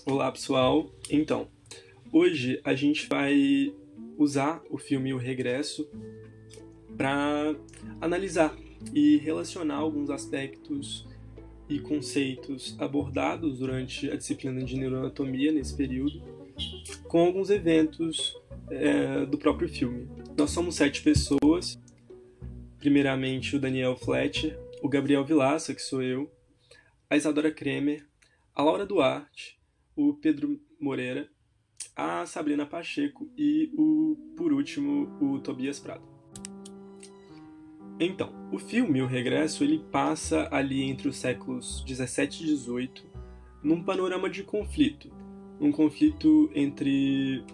Olá, pessoal. Então, hoje a gente vai usar o filme O Regresso para analisar e relacionar alguns aspectos e conceitos abordados durante a disciplina de neuroanatomia nesse período, com alguns eventos do próprio filme. Nós somos 7 pessoas, primeiramente o Daniel Fletcher, o Gabriel Vilaça, que sou eu, a Isadora Kremer, a Laura Duarte, o Pedro Moreira, a Sabrina Pacheco e, por último, o Tobias Prado. Então, o filme O Regresso ele passa ali entre os séculos 17 e 18 num panorama de conflito. Um conflito entre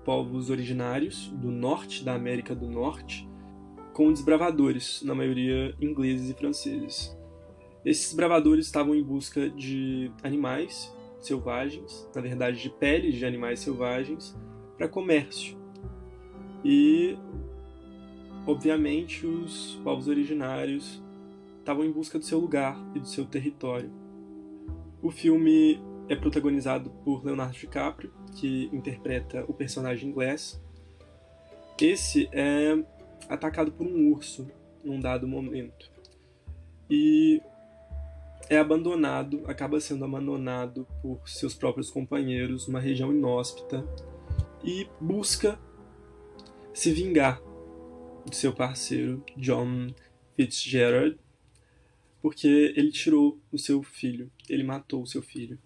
povos originários do norte da América do Norte com desbravadores, na maioria ingleses e franceses. Esses desbravadores estavam em busca de animais selvagens, na verdade de peles de animais selvagens, para comércio. E, obviamente, os povos originários estavam em busca do seu lugar e do seu território. O filme é protagonizado por Leonardo DiCaprio, que interpreta o personagem inglês. Esse é atacado por um urso num dado momento. E acaba sendo abandonado por seus próprios companheiros numa região inóspita e busca se vingar de seu parceiro John Fitzgerald, porque ele tirou o seu filho, ele matou o seu filho.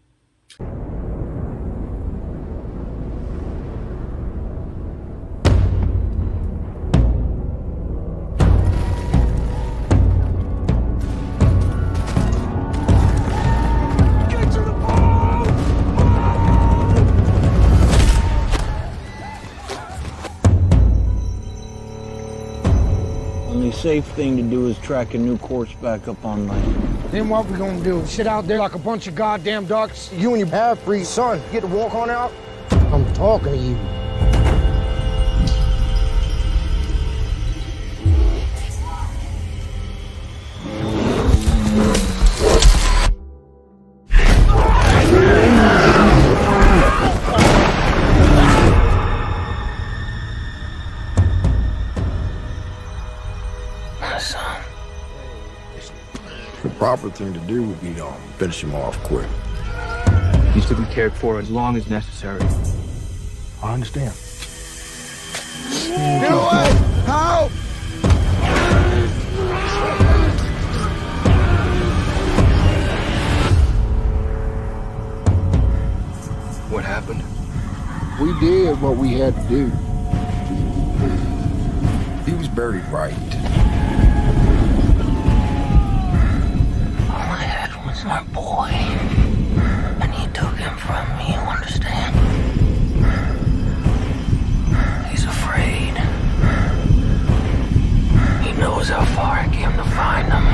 The safe thing to do is track a new course back up on land. Then what we gonna do? Sit out there like a bunch of goddamn ducks? You and your half-breed son get to walk on out? I'm talking to you. The proper thing to do would be to finish him off quick. He's to be cared for as long as necessary. I understand. Get away! Help! What happened? We did what we had to do. He was buried right. All I had was my boy, and he took him from me, you understand? He's afraid. He knows how far I came to find him.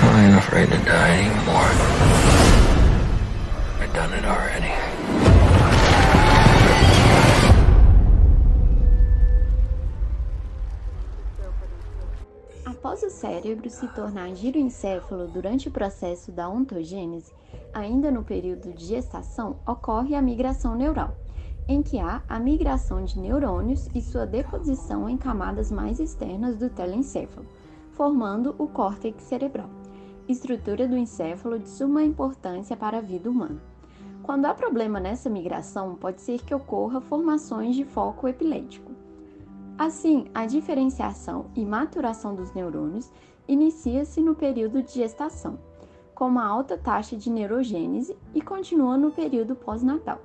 I ain't afraid to die anymore. I've done it already. Após o cérebro se tornar giroencéfalo durante o processo da ontogênese, ainda no período de gestação, ocorre a migração neural, em que há a migração de neurônios e sua deposição em camadas mais externas do telencéfalo, formando o córtex cerebral, estrutura do encéfalo de suma importância para a vida humana. Quando há problema nessa migração, pode ser que ocorra formações de foco epilético. Assim, a diferenciação e maturação dos neurônios inicia-se no período de gestação, com uma alta taxa de neurogênese e continua no período pós-natal.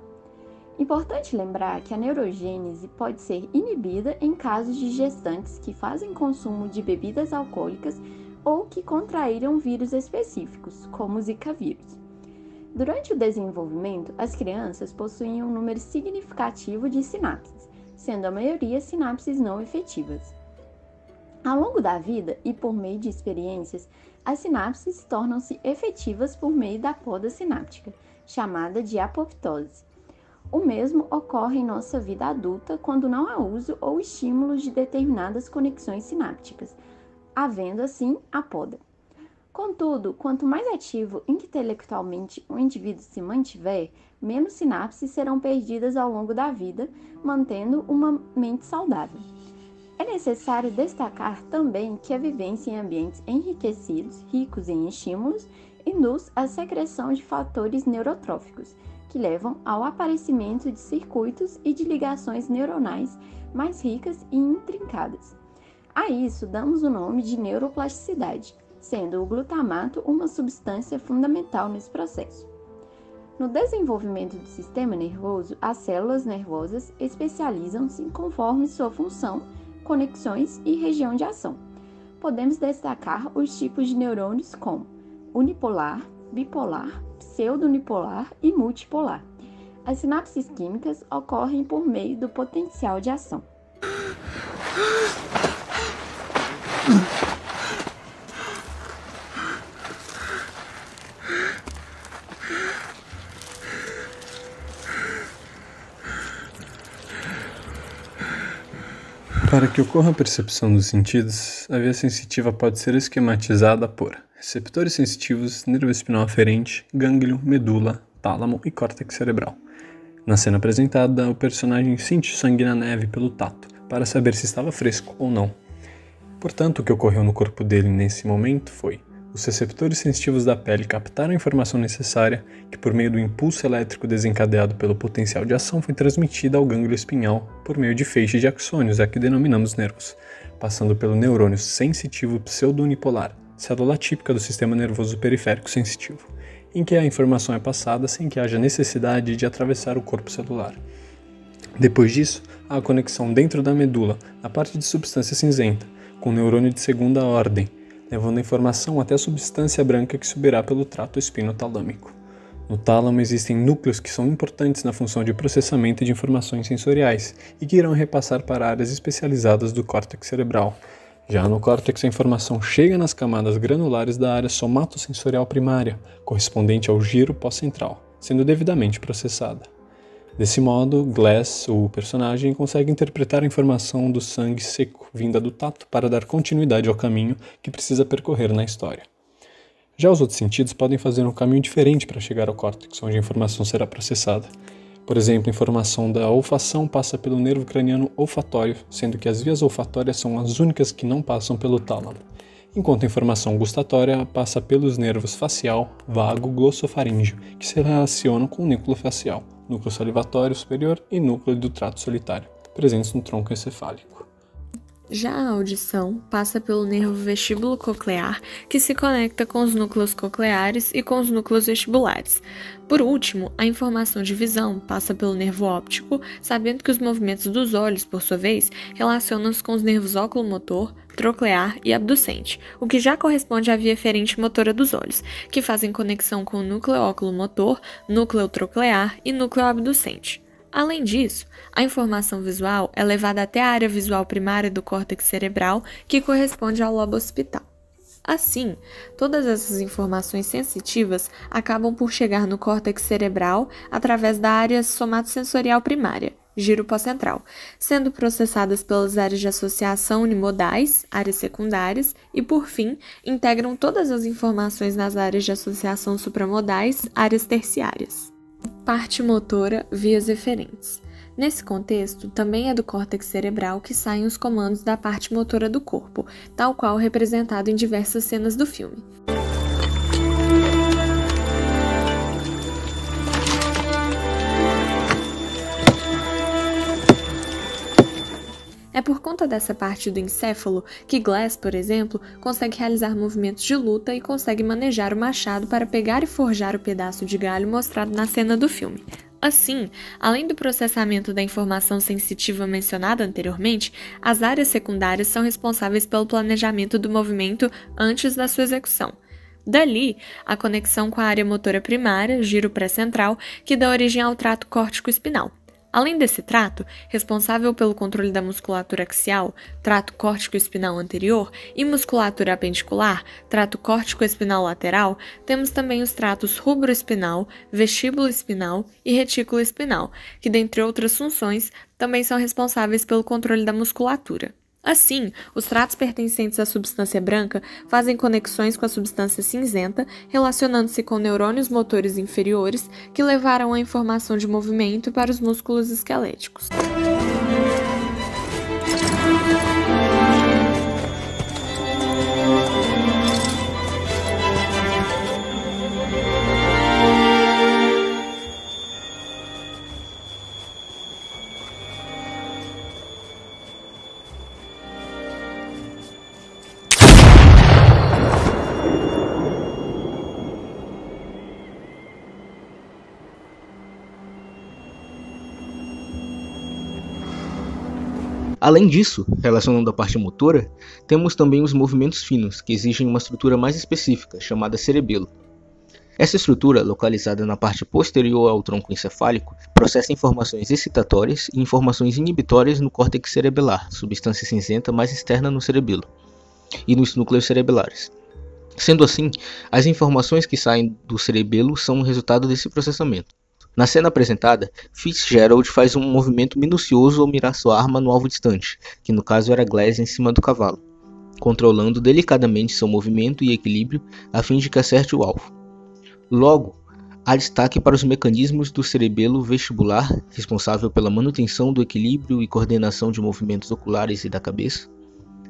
Importante lembrar que a neurogênese pode ser inibida em casos de gestantes que fazem consumo de bebidas alcoólicas ou que contraíram vírus específicos, como o Zika vírus. Durante o desenvolvimento, as crianças possuem um número significativo de sinapses, sendo a maioria sinapses não efetivas. Ao longo da vida e por meio de experiências, as sinapses tornam-se efetivas por meio da poda sináptica, chamada de apoptose. O mesmo ocorre em nossa vida adulta quando não há uso ou estímulos de determinadas conexões sinápticas, havendo assim a poda. Contudo, quanto mais ativo intelectualmente o indivíduo se mantiver, menos sinapses serão perdidas ao longo da vida, mantendo uma mente saudável. É necessário destacar também que a vivência em ambientes enriquecidos, ricos em estímulos, induz a secreção de fatores neurotróficos, que levam ao aparecimento de circuitos e de ligações neuronais mais ricas e intrincadas. A isso damos o nome de neuroplasticidade, sendo o glutamato uma substância fundamental nesse processo. No desenvolvimento do sistema nervoso, as células nervosas especializam-se conforme sua função, conexões e região de ação. Podemos destacar os tipos de neurônios como unipolar, bipolar, pseudo-unipolar e multipolar. As sinapses químicas ocorrem por meio do potencial de ação. Para que ocorra a percepção dos sentidos, a via sensitiva pode ser esquematizada por receptores sensitivos, nervo espinal aferente, gânglio, medula, tálamo e córtex cerebral. Na cena apresentada, o personagem sente sangue na neve pelo tato, para saber se estava fresco ou não. Portanto, o que ocorreu no corpo dele nesse momento foi: os receptores sensitivos da pele captaram a informação necessária, que por meio do impulso elétrico desencadeado pelo potencial de ação foi transmitida ao gânglio espinhal por meio de feixes de axônios, a que denominamos nervos, passando pelo neurônio sensitivo pseudo-unipolar, célula típica do sistema nervoso periférico sensitivo, em que a informação é passada sem que haja necessidade de atravessar o corpo celular. Depois disso, há a conexão dentro da medula, na parte de substância cinzenta, com o neurônio de segunda ordem, levando a informação até a substância branca que subirá pelo trato espinotalâmico. No tálamo existem núcleos que são importantes na função de processamento de informações sensoriais e que irão repassar para áreas especializadas do córtex cerebral. Já no córtex, a informação chega nas camadas granulares da área somatosensorial primária, correspondente ao giro pós-central, sendo devidamente processada. Desse modo, Glass, o personagem, consegue interpretar a informação do sangue seco vinda do tato para dar continuidade ao caminho que precisa percorrer na história. Já os outros sentidos podem fazer um caminho diferente para chegar ao córtex, onde a informação será processada. Por exemplo, a informação da olfação passa pelo nervo craniano olfatório, sendo que as vias olfatórias são as únicas que não passam pelo tálamo, enquanto a informação gustatória passa pelos nervos facial, vago, glossofaríngeo, que se relacionam com o núcleo facial, núcleo salivatório superior e núcleo do trato solitário, presentes no tronco encefálico. Já a audição passa pelo nervo vestíbulo coclear, que se conecta com os núcleos cocleares e com os núcleos vestibulares. Por último, a informação de visão passa pelo nervo óptico, sabendo que os movimentos dos olhos, por sua vez, relacionam-se com os nervos oculomotor, troclear e abducente, o que já corresponde à via eferente motora dos olhos, que fazem conexão com o núcleo oculomotor, núcleo troclear e núcleo abducente. Além disso, a informação visual é levada até a área visual primária do córtex cerebral, que corresponde ao lobo occipital. Assim, todas essas informações sensitivas acabam por chegar no córtex cerebral através da área somatosensorial primária, giro pós-central, sendo processadas pelas áreas de associação unimodais, áreas secundárias, e, por fim, integram todas as informações nas áreas de associação supramodais, áreas terciárias. Parte motora, vias eferentes. Nesse contexto, também é do córtex cerebral que saem os comandos da parte motora do corpo, tal qual representado em diversas cenas do filme. É por conta dessa parte do encéfalo que Glass, por exemplo, consegue realizar movimentos de luta e consegue manejar o machado para pegar e forjar o pedaço de galho mostrado na cena do filme. Assim, além do processamento da informação sensitiva mencionada anteriormente, as áreas secundárias são responsáveis pelo planejamento do movimento antes da sua execução. Dali, a conexão com a área motora primária, giro pré-central, que dá origem ao trato córtico-espinal. Além desse trato, responsável pelo controle da musculatura axial, trato córtico-espinal anterior, e musculatura apendicular, trato córtico-espinal lateral, temos também os tratos rubroespinal, vestíbulo-espinal e retículo-espinal, que, dentre outras funções, também são responsáveis pelo controle da musculatura. Assim, os tratos pertencentes à substância branca fazem conexões com a substância cinzenta, relacionando-se com neurônios motores inferiores que levaram a informação de movimento para os músculos esqueléticos. Além disso, relacionando a parte motora, temos também os movimentos finos, que exigem uma estrutura mais específica, chamada cerebelo. Essa estrutura, localizada na parte posterior ao tronco encefálico, processa informações excitatórias e informações inibitórias no córtex cerebelar, substância cinzenta mais externa no cerebelo, e nos núcleos cerebelares. Sendo assim, as informações que saem do cerebelo são o resultado desse processamento. Na cena apresentada, Fitzgerald faz um movimento minucioso ao mirar sua arma no alvo distante, que no caso era Glass em cima do cavalo, controlando delicadamente seu movimento e equilíbrio a fim de que acerte o alvo. Logo, há destaque para os mecanismos do cerebelo vestibular, responsável pela manutenção do equilíbrio e coordenação de movimentos oculares e da cabeça,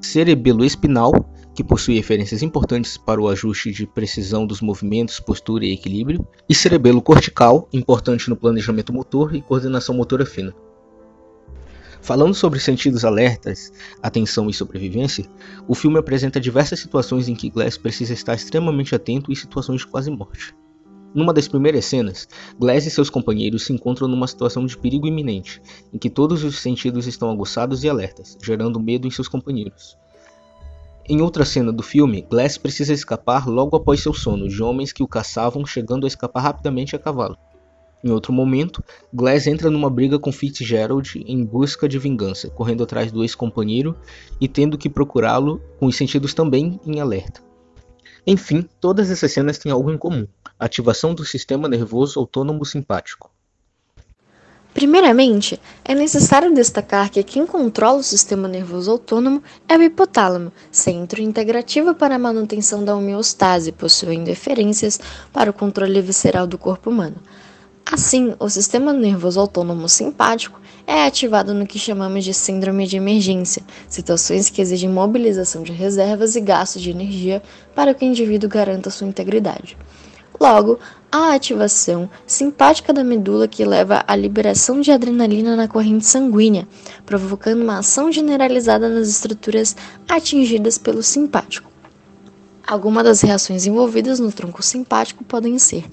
cerebelo espinal, que possui referências importantes para o ajuste de precisão dos movimentos, postura e equilíbrio, e cerebelo cortical, importante no planejamento motor e coordenação motora fina. Falando sobre sentidos alertas, atenção e sobrevivência, o filme apresenta diversas situações em que Glass precisa estar extremamente atento em situações de quase morte. Numa das primeiras cenas, Glass e seus companheiros se encontram numa situação de perigo iminente, em que todos os sentidos estão aguçados e alertas, gerando medo em seus companheiros. Em outra cena do filme, Glass precisa escapar logo após seu sono de homens que o caçavam, chegando a escapar rapidamente a cavalo. Em outro momento, Glass entra numa briga com Fitzgerald em busca de vingança, correndo atrás do ex-companheiro e tendo que procurá-lo com os sentidos também em alerta. Enfim, todas essas cenas têm algo em comum: a ativação do sistema nervoso autônomo simpático. Primeiramente, é necessário destacar que quem controla o sistema nervoso autônomo é o hipotálamo, centro integrativo para a manutenção da homeostase, possuindo referências para o controle visceral do corpo humano. Assim, o sistema nervoso autônomo simpático é ativado no que chamamos de síndrome de emergência, situações que exigem mobilização de reservas e gasto de energia para que o indivíduo garanta sua integridade. Logo, há a ativação simpática da medula que leva à liberação de adrenalina na corrente sanguínea, provocando uma ação generalizada nas estruturas atingidas pelo simpático. Algumas das reações envolvidas no tronco simpático podem ser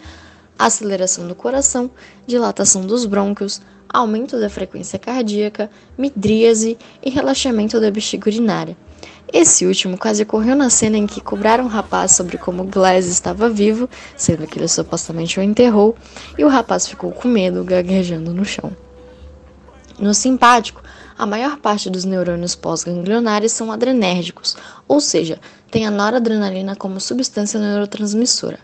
aceleração do coração, dilatação dos brônquios, aumento da frequência cardíaca, midríase e relaxamento da bexiga urinária. Esse último quase ocorreu na cena em que cobraram o rapaz sobre como Glass estava vivo, sendo que ele supostamente o enterrou, e o rapaz ficou com medo, gaguejando no chão. No simpático, a maior parte dos neurônios pós-ganglionares são adrenérgicos, ou seja, tem a noradrenalina como substância neurotransmissora.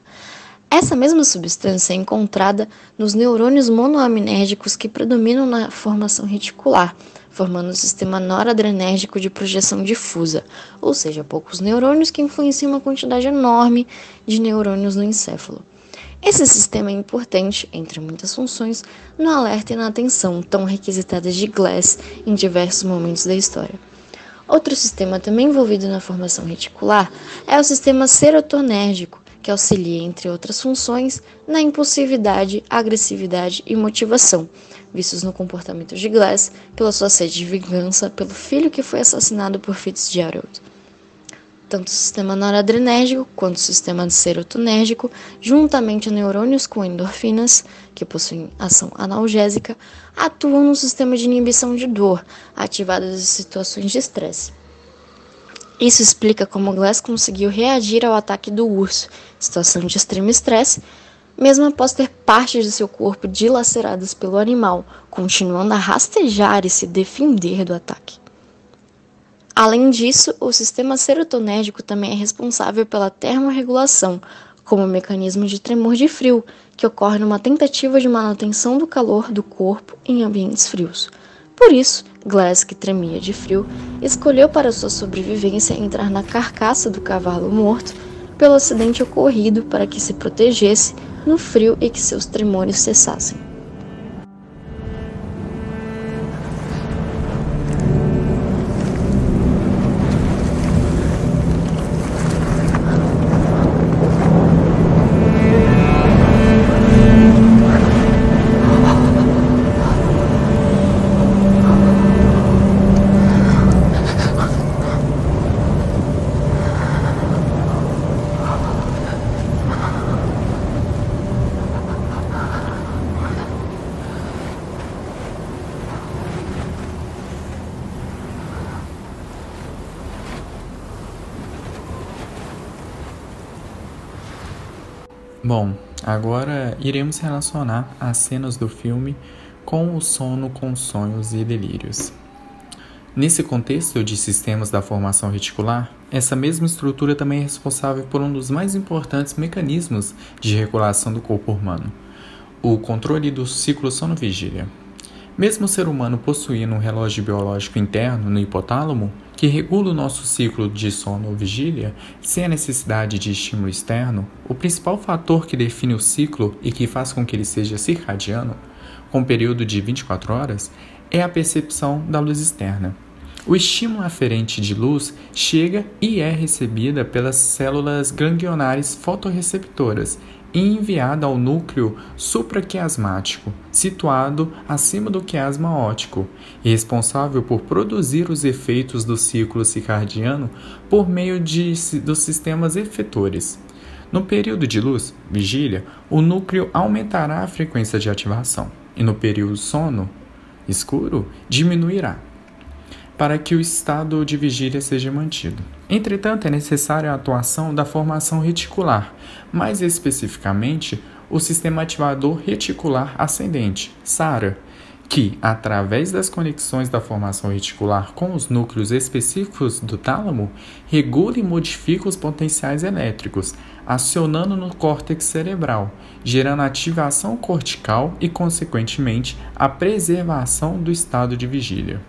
Essa mesma substância é encontrada nos neurônios monoaminérgicos que predominam na formação reticular, formando o sistema noradrenérgico de projeção difusa, ou seja, poucos neurônios que influenciam uma quantidade enorme de neurônios no encéfalo. Esse sistema é importante, entre muitas funções, no alerta e na atenção, tão requisitadas de Glass em diversos momentos da história. Outro sistema também envolvido na formação reticular é o sistema serotonérgico, que auxilia, entre outras funções, na impulsividade, agressividade e motivação, vistos no comportamento de Glass pela sua sede de vingança pelo filho que foi assassinado por Fitzgerald. Tanto o sistema noradrenérgico quanto o sistema serotonérgico, juntamente a neurônios com endorfinas, que possuem ação analgésica, atuam no sistema de inibição de dor, ativadas em situações de estresse. Isso explica como Glass conseguiu reagir ao ataque do urso, situação de extremo estresse, mesmo após ter partes de seu corpo dilaceradas pelo animal, continuando a rastejar e se defender do ataque. Além disso, o sistema serotonérgico também é responsável pela termorregulação, como mecanismo de tremor de frio, que ocorre numa tentativa de manutenção do calor do corpo em ambientes frios. Por isso, Glass, que tremia de frio, escolheu para sua sobrevivência entrar na carcaça do cavalo morto pelo acidente ocorrido para que se protegesse no frio e que seus tremores cessassem. Bom, agora iremos relacionar as cenas do filme com o sono com sonhos e delírios. Nesse contexto de sistemas da formação reticular, essa mesma estrutura também é responsável por um dos mais importantes mecanismos de regulação do corpo humano, o controle do ciclo sono-vigília. Mesmo o ser humano possuindo um relógio biológico interno no hipotálamo, que regula o nosso ciclo de sono ou vigília, sem a necessidade de estímulo externo, o principal fator que define o ciclo e que faz com que ele seja circadiano, com um período de 24 horas, é a percepção da luz externa. O estímulo aferente de luz chega e é recebida pelas células ganglionares fotorreceptoras e enviada ao núcleo supraquiasmático, situado acima do quiasma óptico, e responsável por produzir os efeitos do ciclo circadiano por meio dos sistemas efetores. No período de luz, vigília, o núcleo aumentará a frequência de ativação, e no período sono, escuro, diminuirá, para que o estado de vigília seja mantido. Entretanto, é necessária a atuação da formação reticular, mais especificamente o sistema ativador reticular ascendente, SARA, que, através das conexões da formação reticular com os núcleos específicos do tálamo, regula e modifica os potenciais elétricos, acionando no córtex cerebral, gerando ativação cortical e, consequentemente, a preservação do estado de vigília.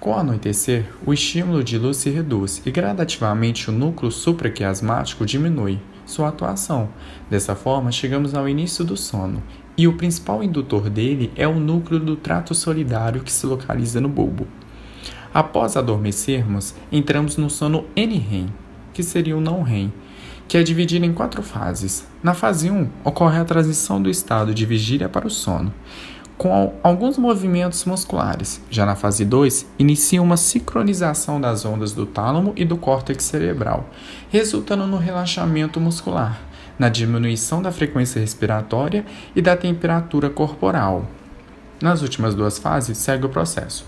Com o anoitecer, o estímulo de luz se reduz e gradativamente o núcleo supraquiasmático diminui sua atuação. Dessa forma, chegamos ao início do sono, e o principal indutor dele é o núcleo do trato solidário que se localiza no bulbo. Após adormecermos, entramos no sono N-REM, que seria o não REM, que é dividido em 4 fases. Na fase 1, ocorre a transição do estado de vigília para o sono, com alguns movimentos musculares. Já na fase 2, inicia uma sincronização das ondas do tálamo e do córtex cerebral, resultando no relaxamento muscular, na diminuição da frequência respiratória e da temperatura corporal. Nas últimas 2 fases, segue o processo.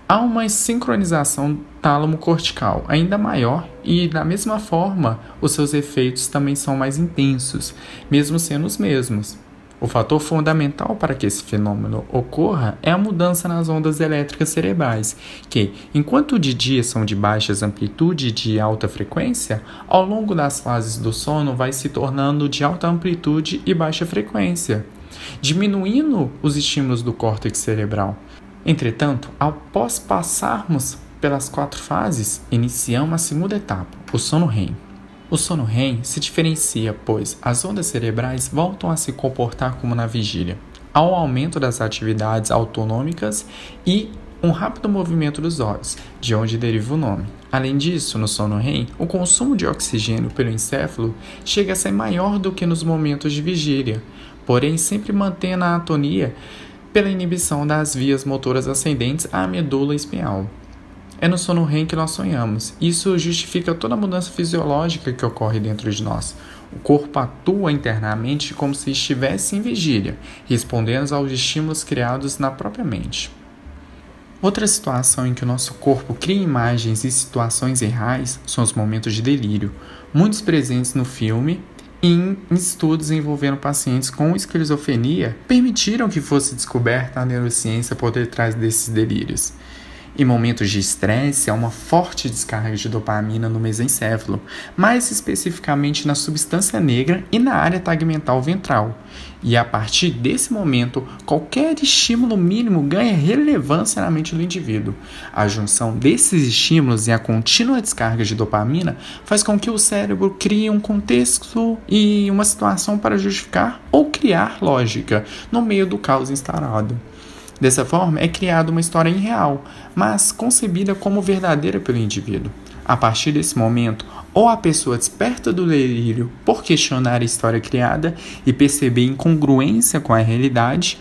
Há uma sincronização tálamo-cortical ainda maior e, da mesma forma, os seus efeitos também são mais intensos, mesmo sendo os mesmos. O fator fundamental para que esse fenômeno ocorra é a mudança nas ondas elétricas cerebrais, que, enquanto de dia são de baixas amplitude e de alta frequência, ao longo das fases do sono vai se tornando de alta amplitude e baixa frequência, diminuindo os estímulos do córtex cerebral. Entretanto, após passarmos pelas 4 fases, iniciamos a segunda etapa, o sono REM. O sono REM se diferencia, pois as ondas cerebrais voltam a se comportar como na vigília, ao aumento das atividades autonômicas e um rápido movimento dos olhos, de onde deriva o nome. Além disso, no sono REM, o consumo de oxigênio pelo encéfalo chega a ser maior do que nos momentos de vigília, porém sempre mantendo a atonia pela inibição das vias motoras ascendentes à medula espinhal. É no sono REM que nós sonhamos. Isso justifica toda a mudança fisiológica que ocorre dentro de nós. O corpo atua internamente como se estivesse em vigília, respondendo aos estímulos criados na própria mente. Outra situação em que o nosso corpo cria imagens e situações irreais são os momentos de delírio, muitos presentes no filme em estudos envolvendo pacientes com esquizofrenia permitiram que fosse descoberta a neurociência por detrás desses delírios. Em momentos de estresse, há uma forte descarga de dopamina no mesencéfalo, mais especificamente na substância negra e na área tegmental ventral. E a partir desse momento, qualquer estímulo mínimo ganha relevância na mente do indivíduo. A junção desses estímulos e a contínua descarga de dopamina faz com que o cérebro crie um contexto e uma situação para justificar ou criar lógica no meio do caos instaurado. Dessa forma, é criada uma história irreal, mas concebida como verdadeira pelo indivíduo. A partir desse momento, ou a pessoa desperta do delírio por questionar a história criada e perceber incongruência com a realidade,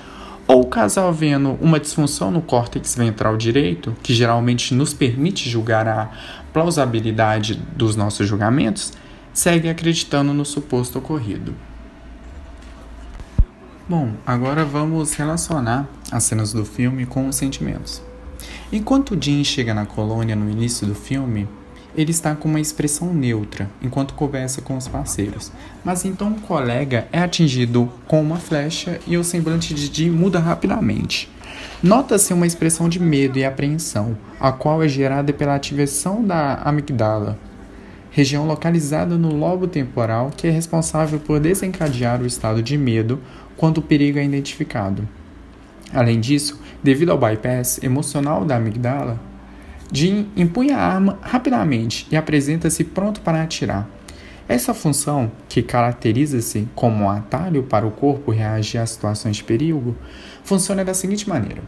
ou o casal vendo uma disfunção no córtex ventral direito, que geralmente nos permite julgar a plausibilidade dos nossos julgamentos, segue acreditando no suposto ocorrido. Bom, agora vamos relacionar as cenas do filme com os sentimentos. Enquanto Jim chega na colônia no início do filme, ele está com uma expressão neutra, enquanto conversa com os parceiros. Mas então um colega é atingido com uma flecha e o semblante de Jim muda rapidamente. Nota-se uma expressão de medo e apreensão, a qual é gerada pela ativação da amígdala, região localizada no lobo temporal que é responsável por desencadear o estado de medo quando o perigo é identificado. Além disso, devido ao bypass emocional da amígdala, Jim empunha a arma rapidamente e apresenta-se pronto para atirar. Essa função, que caracteriza-se como um atalho para o corpo reagir a situações de perigo, funciona da seguinte maneira.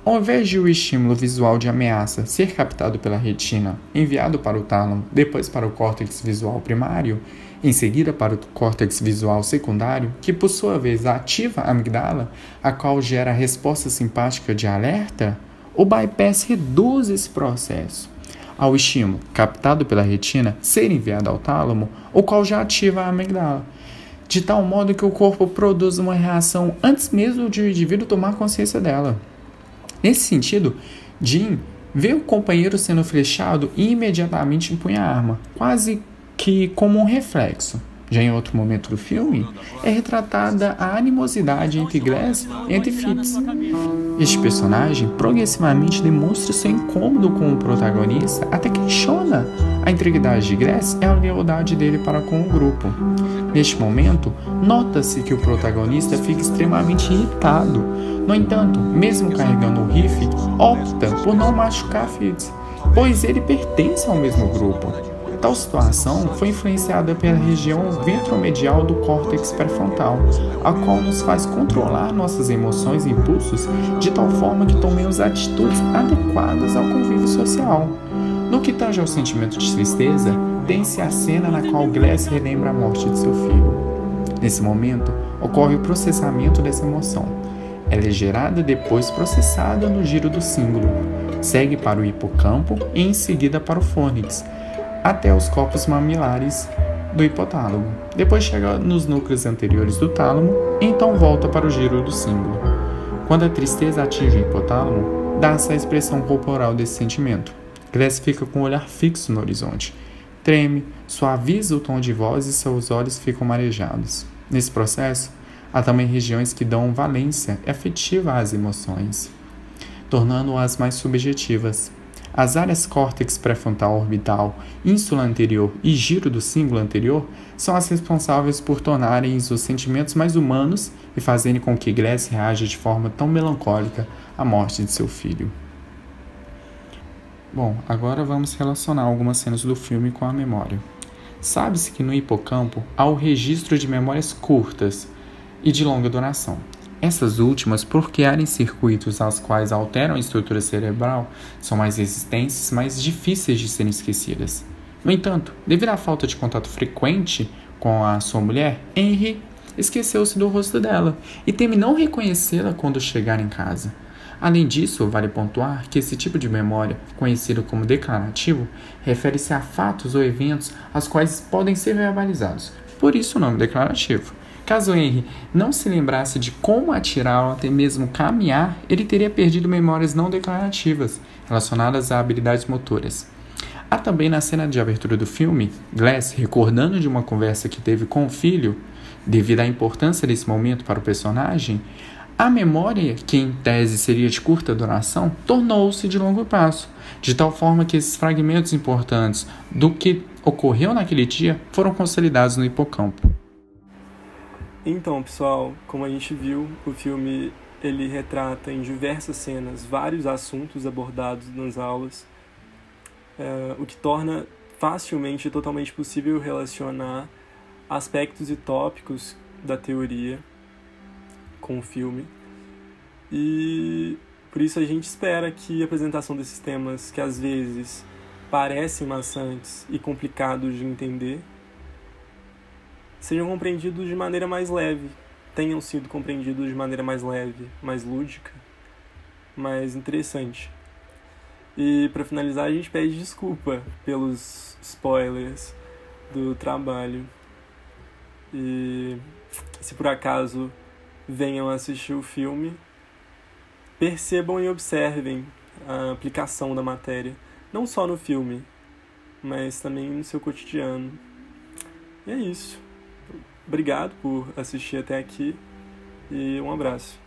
Ao invés de o estímulo visual de ameaça ser captado pela retina, enviado para o tálamo, depois para o córtex visual primário, em seguida para o córtex visual secundário, que por sua vez ativa a amígdala, a qual gera a resposta simpática de alerta, o bypass reduz esse processo ao estímulo captado pela retina ser enviado ao tálamo, o qual já ativa a amígdala, de tal modo que o corpo produz uma reação antes mesmo de o indivíduo tomar consciência dela. Nesse sentido, Jim vê o companheiro sendo flechado e imediatamente empunha a arma, quase que como um reflexo. Já em outro momento do filme, é retratada a animosidade entre Glass e entre Fitz. Este personagem progressivamente demonstra seu incômodo com o protagonista, até questiona a integridade de Glass e a lealdade dele para com o grupo. Neste momento, nota-se que o protagonista fica extremamente irritado. No entanto, mesmo carregando o rifle, opta por não machucar Fitz, pois ele pertence ao mesmo grupo. Tal situação foi influenciada pela região ventromedial do córtex pré-frontal, a qual nos faz controlar nossas emoções e impulsos de tal forma que tomemos atitudes adequadas ao convívio social. No que tange ao sentimento de tristeza, tem-se a cena na qual Glass relembra a morte de seu filho. Nesse momento, ocorre o processamento dessa emoção. Ela é gerada e depois processada no giro do cíngulo, segue para o hipocampo e em seguida para o fônix, até os corpos mamilares do hipotálamo. Depois chega nos núcleos anteriores do tálamo e então volta para o giro do símbolo. Quando a tristeza atinge o hipotálamo, dá-se a expressão corporal desse sentimento. Glass fica com o olhar fixo no horizonte. Treme, suaviza o tom de voz e seus olhos ficam marejados. Nesse processo, há também regiões que dão valência afetiva às emoções, tornando-as mais subjetivas. As áreas córtex pré-frontal orbital, ínsula anterior e giro do cíngulo anterior são as responsáveis por tornarem os sentimentos mais humanos e fazerem com que Glass reaja de forma tão melancólica à morte de seu filho. Bom, agora vamos relacionar algumas cenas do filme com a memória. Sabe-se que no hipocampo há o registro de memórias curtas e de longa duração. Essas últimas, por criarem circuitos aos quais alteram a estrutura cerebral, são mais resistentes, mais difíceis de serem esquecidas. No entanto, devido à falta de contato frequente com a sua mulher, Henry esqueceu-se do rosto dela e teme não reconhecê-la quando chegar em casa. Além disso, vale pontuar que esse tipo de memória, conhecido como declarativo, refere-se a fatos ou eventos aos quais podem ser verbalizados. Por isso o nome declarativo. Caso Henry não se lembrasse de como atirar ou até mesmo caminhar, ele teria perdido memórias não declarativas, relacionadas a habilidades motoras. Há também na cena de abertura do filme, Glass recordando de uma conversa que teve com o filho, devido à importância desse momento para o personagem, a memória, que em tese seria de curta duração, tornou-se de longo prazo, de tal forma que esses fragmentos importantes do que ocorreu naquele dia foram consolidados no hipocampo. Então, pessoal, como a gente viu, o filme ele retrata em diversas cenas vários assuntos abordados nas aulas, o que torna facilmente e totalmente possível relacionar aspectos e tópicos da teoria com o filme. E por isso a gente espera que a apresentação desses temas, que às vezes parecem maçantes e complicados de entender, sejam compreendidos de maneira mais leve, tenham sido compreendidos de maneira mais leve, mais lúdica, mais interessante. E para finalizar, a gente pede desculpa pelos spoilers do trabalho. E se por acaso venham assistir o filme, percebam e observem a aplicação da matéria, não só no filme, mas também no seu cotidiano. E é isso. Obrigado por assistir até aqui e um abraço.